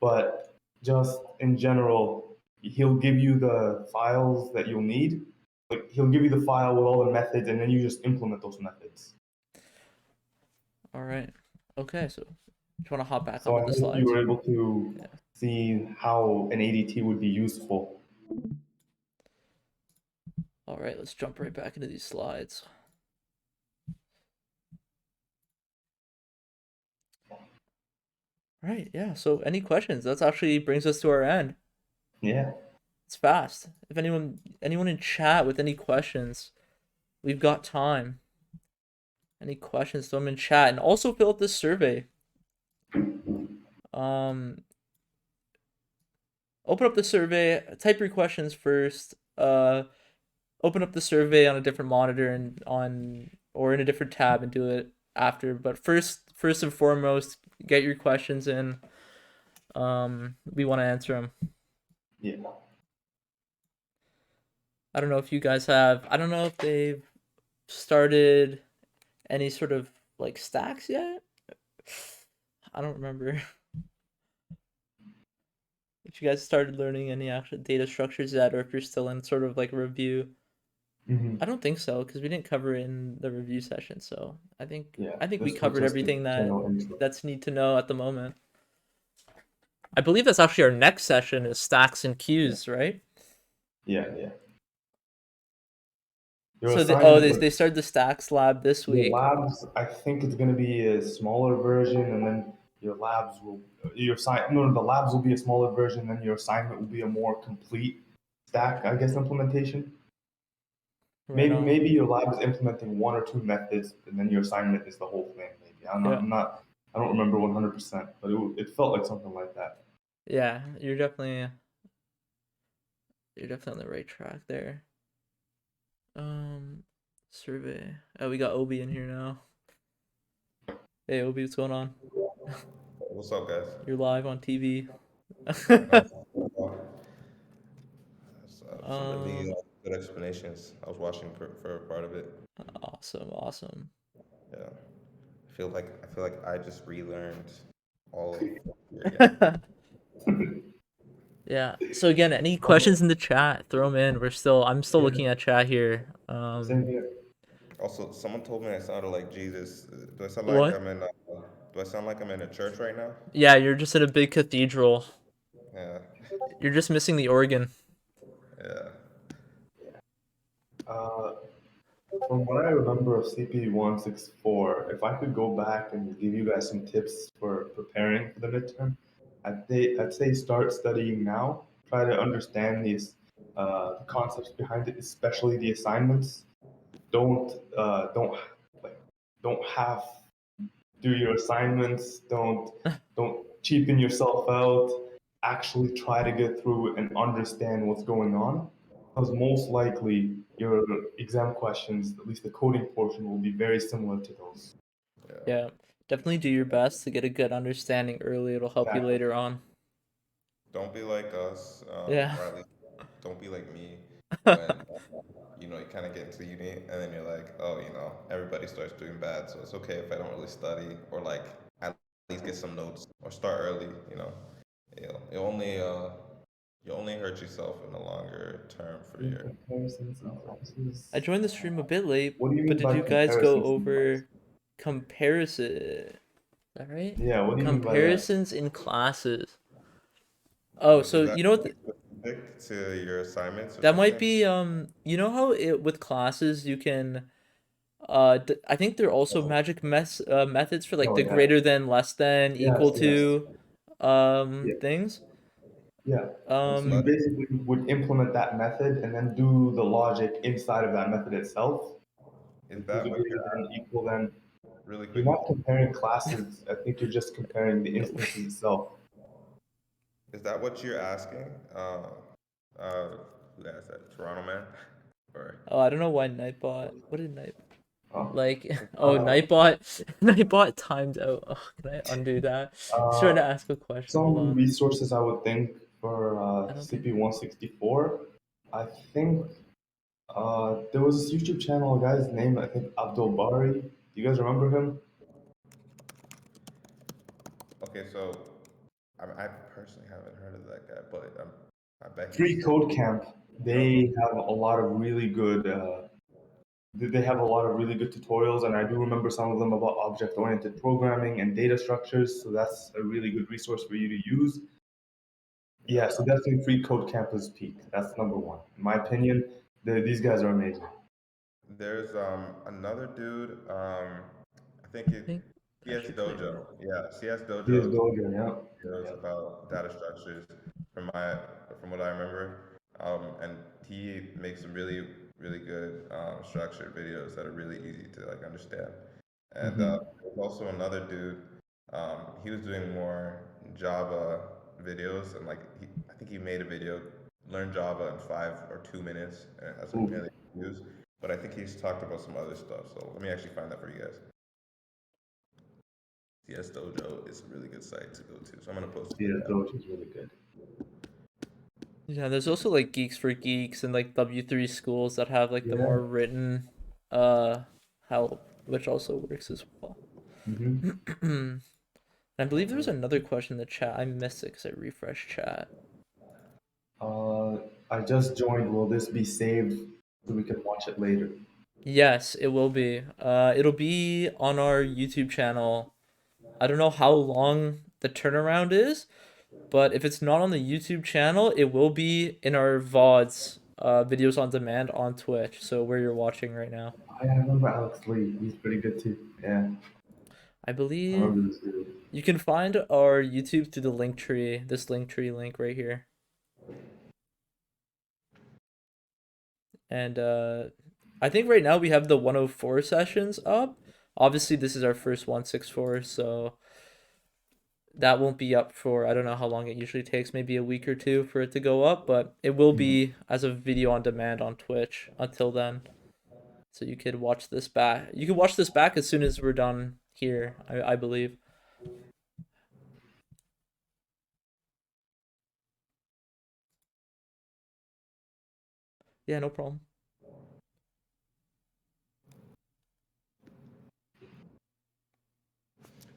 But just in general, he'll give you the files that you'll need. Like he'll give you the file with all the methods, and then you just implement those methods. All right. Okay, so do you want to hop back So onto I the hope you slides? were able to Yeah. see how an ADT would be useful. All right, let's jump right back into these slides. All right, yeah. So any questions? That's actually brings us to our end. Yeah. It's fast. If anyone in chat with any questions, we've got time. Any questions, throw them in chat. And also fill out this survey. Um Open up the survey, type your questions first. Open up the survey on a different monitor and on or in a different tab and do it after. But first and foremost, get your questions in. We want to answer them. Yeah. I don't know if you guys have. I don't know if they've started any sort of like stacks yet. I don't remember if you guys started learning any actual data structures yet, or if you're still in sort of like review. Hmm. I don't think so because we didn't cover it in the review session. So Yeah, I think we this was covered just a everything general intro. that's need to know at the moment. I believe that's actually our next session is stacks and Yeah, queues, right? yeah. Your So they assignment, they started the stacks lab this your week. labs, I think it's going to be a smaller version, and then your labs will, your assign, no, the labs will be a smaller version, then your assignment will be a more complete stack, I guess, implementation. Right on. Maybe your lab is implementing one or two methods, and then your assignment is the whole thing. Maybe Yeah. I don't remember 100%, but it felt like something like that. Yeah, you're definitely on the right track there. Um, survey. Oh, we got Obi in here now. Hey, Obi, what's going on? What's up, guys? You're live on TV. Uh, some really um, good explanations. I was watching for part of it. awesome, awesome. Yeah, I feel like I just relearned all of it again. Yeah. So again, any Um, questions in the chat, throw them in. I'm still yeah, looking at chat here. same here. Also, someone told me I sounded like Jesus. Do I sound like What? I'm in? Do I sound like I'm in a church right now? Yeah, you're just in a big cathedral. Yeah, You're just missing the organ. yeah. Uh, from what I remember of CP164, if I could go back and give you guys some tips for preparing for the midterm, I'd say start studying now. Try to understand the concepts behind it, especially the assignments. Don't like don't half do your assignments. Don't cheapen yourself out. Actually try to get through it and understand what's going on, because most likely your exam questions, at least the coding portion, will be very similar to those. Yeah. Yeah, definitely do your best to get a good understanding early. It'll help you Exactly. later on. Don't be like us, Yeah. or at least don't be like me when you kind of get into uni and then you're like, oh, everybody starts doing bad, so it's okay if I don't really study or like at least get some notes or start early. It only you only hurt yourself in the longer term for In your. comparisons and I classes. joined the stream a bit late, What do you but mean did by you guys go comparisons in class? over comparison? Is that right? Yeah, what do you mean by that? Comparisons in classes. Oh, Is so that you know what? specific to your assignments or That might something? be you know how with classes you can I think there are also Oh, methods for like Oh the yeah. greater than, less than, equal Yes. to Yeah. things. Yeah. So you Um study. basically would implement that method and then do the logic inside of that method itself. Is Equal to, that what greater than, equal than. really You're quick? not comparing classes. I think you're just comparing the instances itself. Is that what you're asking? Uh, who asked that? Toronto man, or oh, I don't know why Nightbot. What did Night Huh? like oh, Uh, Nightbot Nightbot timed out. Oh, can I undo that? He's trying to uh, ask a question. Hold some on. resources I would think for I don't think CP164. I think there was this YouTube channel, a guy's name, I think Abdul Bari. Do you guys remember him? okay, so I personally haven't heard of that guy, but I bet Free he's Code Camp. no. They have a lot of really good. They have a lot of really good tutorials, and I do remember some of them about object-oriented programming and data structures. So that's a really good resource for you to use. Yeah, Yeah. so definitely Free Code Camp is peak. That's number one. In my opinion, these guys are amazing. There's another dude. I think I think that CS should play Dojo. right. Yeah, CS CS Dojo Dojo, yeah. videos about data structures from my from what I remember. And he makes some really good structured videos that are really easy to like understand. And Hmm. there's also another dude. He was doing more Java videos, and I think he made a video, learn Java in 5 or 2 minutes, and it has like Ooh, millions of views. But I think he's talked about some other stuff. So let me actually find that for you guys. CS Dojo is a really good site to go to. So I'm gonna post it in CS the chat. Dojo is really good. Yeah, there's also like Geeks for Geeks and like W3 schools that have like the Yeah. more written uh help, which also works as well. Hmm. I believe there was another question in the chat. I missed it because I refreshed chat. Uh, I just joined. Will this be saved so we can watch it later? Yes, it will be. It'll be on our YouTube channel. I don't know how long the turnaround is, but if it's not on the YouTube channel, it will be in our VODs, videos on demand on Twitch. So where you're watching right now. I remember Alex Lee. He's pretty good too. Yeah, I I believe remember this video. you can find our YouTube through the link tree, this link tree link right here. And I think right now we have the 104 sessions up. Obviously, this is our first 164, so that won't be up for I don't know how long it usually takes, maybe a week or two for it to go up, but it will Mhm. be as a video on demand on Twitch until then. So you could watch this back. You can watch this back as soon as we're done here, I believe. Yeah, no problem.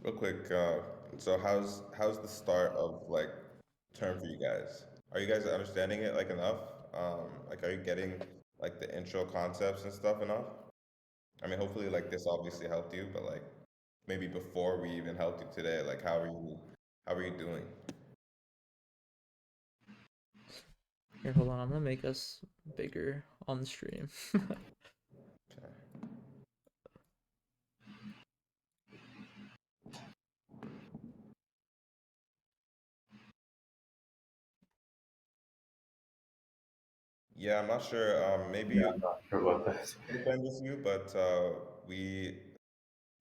Real quick, so how's the start of like term for you guys? Are you guys understanding it like enough? Like, are you getting like the intro concepts and stuff enough? I mean, hopefully, like this obviously helped you, but like maybe before we even helped you today, like how are you doing? Here, hold on. I'm gonna make us bigger on the stream. Yeah, I'm not sure. Yeah, Maybe I'm not sure about that. it depends with you, but we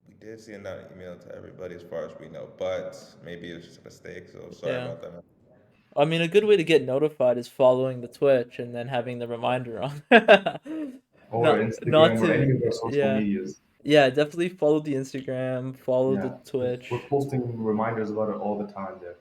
we did send out an email to everybody as far as we know, but maybe it was just a mistake. So sorry Yeah. about that. I mean, a good way to get notified is following the Twitch and then having the reminder on. Or Not Instagram or to, any of our social yeah. medias. Yeah, definitely follow the Instagram, follow the Yeah, we're Twitch. posting reminders about it all the time there.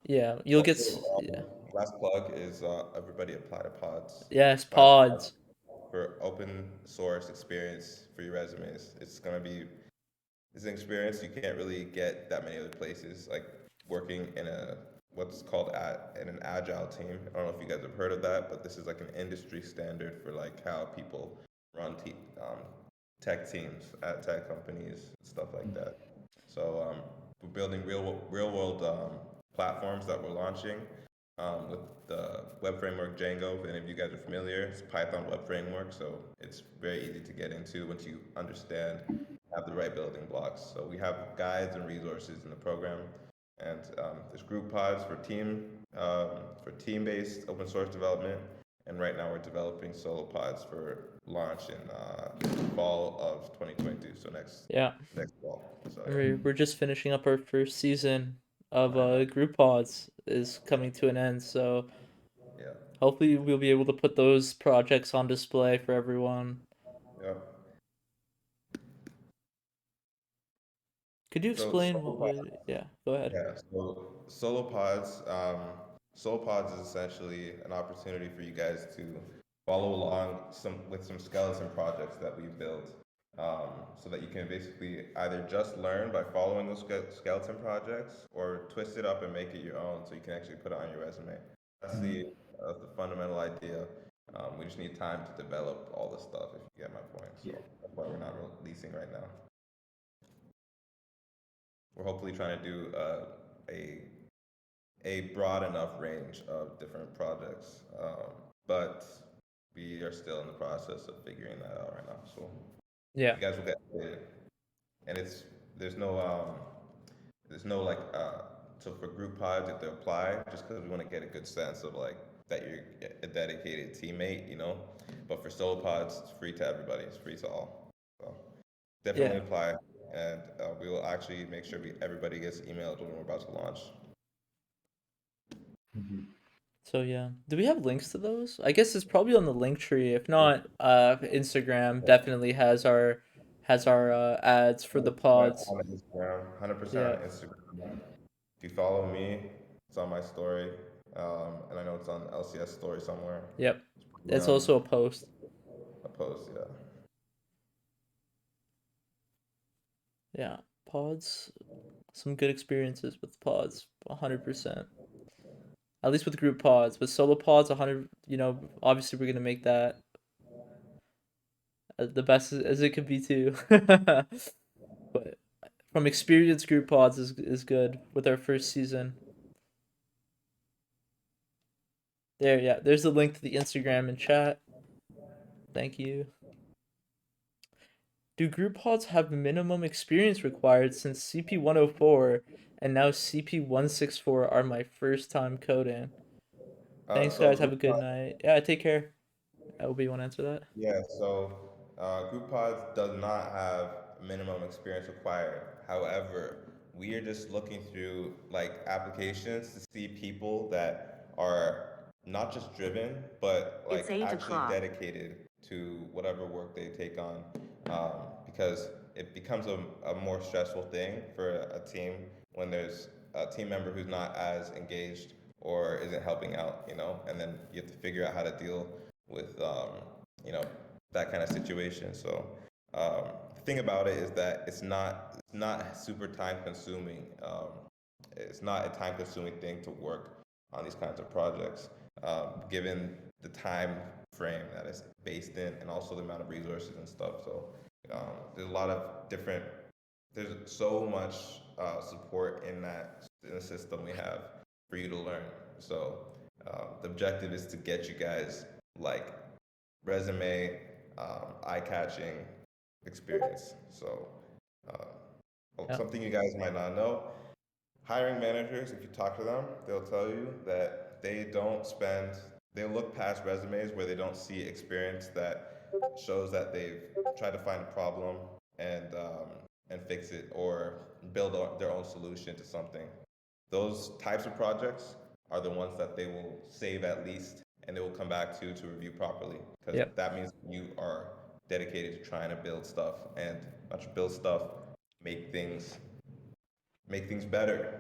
Yeah, you'll get Also, yeah. last plug is everybody apply to pods. Yes, Apply to pods pods. for open source experience for your resumes. It's an experience you can't really get that many other places. Like working in a what's called in an agile team. I don't know if you guys have heard of that, but this is like an industry standard for like how people run tech teams at tech companies and stuff like that. So we're building real world platforms that we're launching with the web framework Django. If any of you guys are familiar, it's a Python web framework, so it's very easy to get into once you understand, have the right building blocks. So we have guides and resources in the program, and there's group pods for team-based open source development. And right now we're developing solo pods for launch in fall of 2022. So Yeah. next fall. So And yeah, we're just finishing up our first season of group pods is coming to an end, so yeah, hopefully we'll be able to put those projects on display for everyone. yeah. Could you So explain what would yeah, go ahead. yeah, so solo pods is essentially an opportunity for you guys to follow along with some skeleton projects that we've built, so that you can basically either just learn by following those skeleton projects, or twist it up and make it your own, so you can actually put it on your resume. That's Mhm. the fundamental idea. We just need time to develop all this stuff, if you get my point. So Yeah. that's why we're not releasing right now. We're hopefully trying to do a a broad enough range of different projects, but we are still in the process of figuring that out right now. So Yeah. you guys will get updated, and it's there's no there's no like so for group pods you have to apply just because we want to get a good sense of like that you're a dedicated teammate, you know. But for solo pods, it's free to everybody. It's free to all. So definitely Yeah. apply, and we will actually make sure everybody gets emailed when we're about to launch. Mhm. So yeah. Do we have links to those? I guess it's probably on the link tree. If not, Instagram definitely has our ads for the 100% pods. on Instagram. 100% Yeah. on Instagram. If you follow me, it's on my story. and I know it's on LCS story somewhere. Yep. Yeah, It's also a post. a post. Yeah. Yeah. Pods. Some good experiences with pods. 100%. At least with group pods. With solo pods, 100. Obviously we're gonna make that the best as it could be too. But from experience, group pods is good with our first season. There, yeah. There's the link to the Instagram and chat. Thank you. Do group pods have minimum experience required since CP104 and now CP164 are my first time coding? Thanks, So guys. Have group a good night. Yeah, take care. Obi, you want to answer that? Yeah, so group pods does not have minimum experience required. However, we are just looking through like applications to see people that are not just driven, but like It's 8 o'clock. dedicated to whatever work they take on, because it becomes a more stressful thing for a team when there's a team member who's not as engaged or isn't helping out, and then you have to figure out how to deal with you know that kind of situation. So the thing about it is that it's not super time consuming. It's not a time consuming thing to work on these kinds of projects, given the time frame that it's based in, and also the amount of resources and stuff. So there's a lot of different. There's so much support in the system we have for you to learn. So the objective is to get you guys like resume, eye-catching experience. So, Yeah. something you guys might not know: hiring managers, if you talk to them, they'll tell you that they look past resumes where they don't see experience that shows that they've tried to find a problem and fix it or build their own solution to something. Those types of projects are the ones that they will save at least, and they will come back to review properly, because Yep. that means you are dedicated to trying to build stuff, and not just build stuff, make things make things better,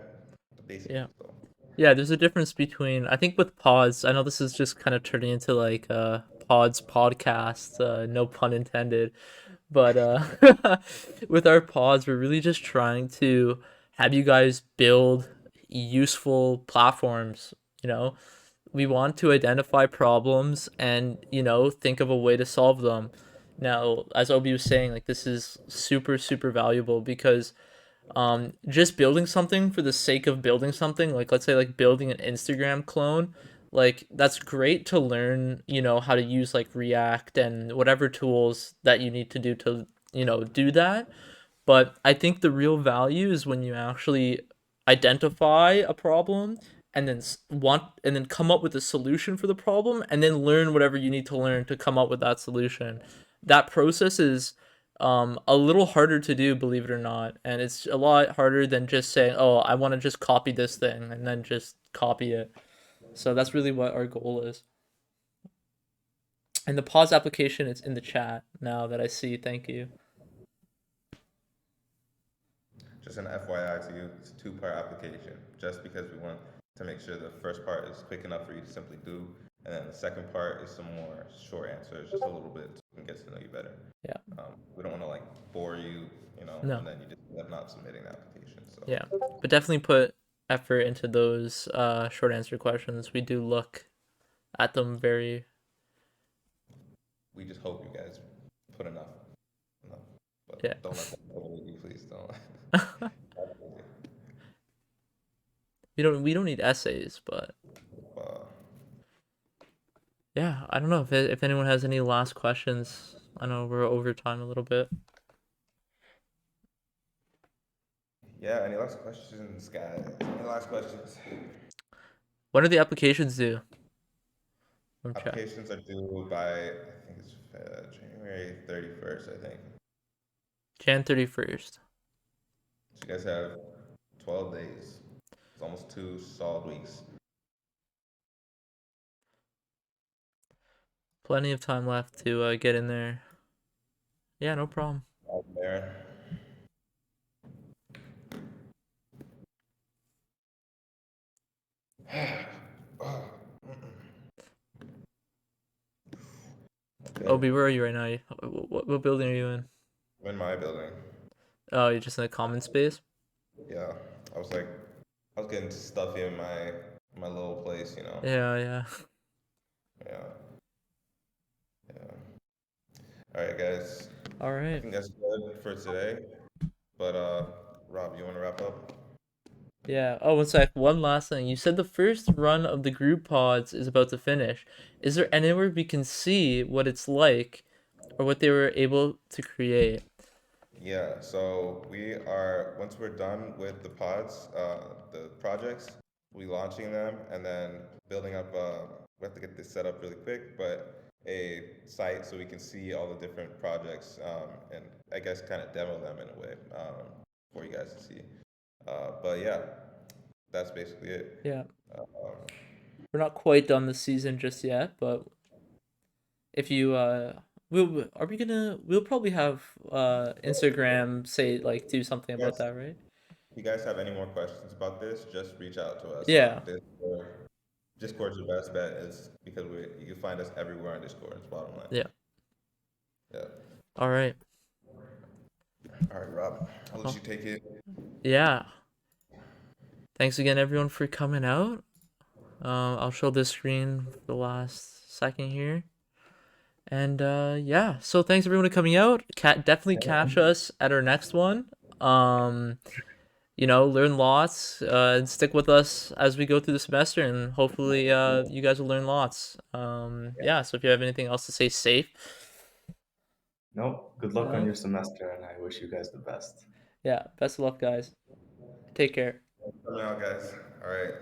basically. Yeah. So Yeah, there's a difference between I think with pods, I know this is just kind of turning into like pods podcast, no pun intended. But with our pods, we're really just trying to have you guys build useful platforms, you know? We want to identify problems and, think of a way to solve them. Now, as Obi was saying, like this is super, super valuable because just building something for the sake of building something, like let's say like building an Instagram clone, like that's great to learn, how to use like React and whatever tools that you need to do to, do that. But I think the real value is when you actually identify a problem and then come up with a solution for the problem and then learn whatever you need to learn to come up with that solution. That process is a little harder to do, believe it or not, and it's a lot harder than just saying, "Oh, I want to just copy this thing," and then just copy it. So that's really what our goal is. And the pause application is in the chat now that I see. Thank you. just an FYI to you, it's a two-part application, just because we want to make sure the first part is quick enough for you to simply do, and then the second part is some more short answers, just a little bit, so we can get to know you better. Yeah. We don't want to like bore you, No. and then you just end up not submitting the application. So Yeah, but definitely put effort into those short answer questions. We do look at them very. we just hope you guys put enough, Yeah. but don't let that bore you, please don't. We don't need essays, but uh, yeah, I don't know if anyone has any last questions. I know we're over time a little bit. yeah, any last questions, guys? Any last questions? When are the applications due? From chat. Applications are due by, I think it's January 31st, I think. Jan 31st. So you guys have 12 days. It's almost 2 solid weeks. Plenty of time left to get in there. Yeah, no problem. Out there. Obi, where are you right now? What building are you in? I'm in my building. Oh, you're just in a common space? Yeah, I was like, I was getting stuffy in my little place, you know. Yeah, yeah. Yeah, yeah. All right, guys. All I right. think that's good for today. But Rob, you want to wrap up? Yeah. Oh, one sec. One last thing. You said the first run of the group pods is about to finish. Is there anywhere we can see what it's like or what they were able to create? Yeah, so we are, once we're done with the pods, the projects, we launching them and then building up, we have to get this set up really quick, but a site so we can see all the different projects and I guess kind of demo them in a way for you guys to see. But yeah, that's basically it. Yeah. Um, We're not quite done the season just yet, but if you we'll probably have Instagram say like do something about yes, that, right? if you guys have any more questions about this, just reach out to us on Yeah. Discord. Discord's the best bet is because you can find us everywhere on Discord. It's bottom line. Yeah. Yeah. All right. All right, Rob. I'll let Well, you take it. yeah. Thanks again everyone for coming out. I'll show this screen for the last second here. And yeah, so thanks everyone for coming out. Definitely catch us at our next one. Um, learn lots. And stick with us as we go through the semester, and hopefully, you guys will learn lots. Yeah. So if you have anything else to say, safe. Nope. Good luck on No. your semester, and I wish you guys the best. Yeah. Best of luck, guys. Take care. Coming out, guys. All right.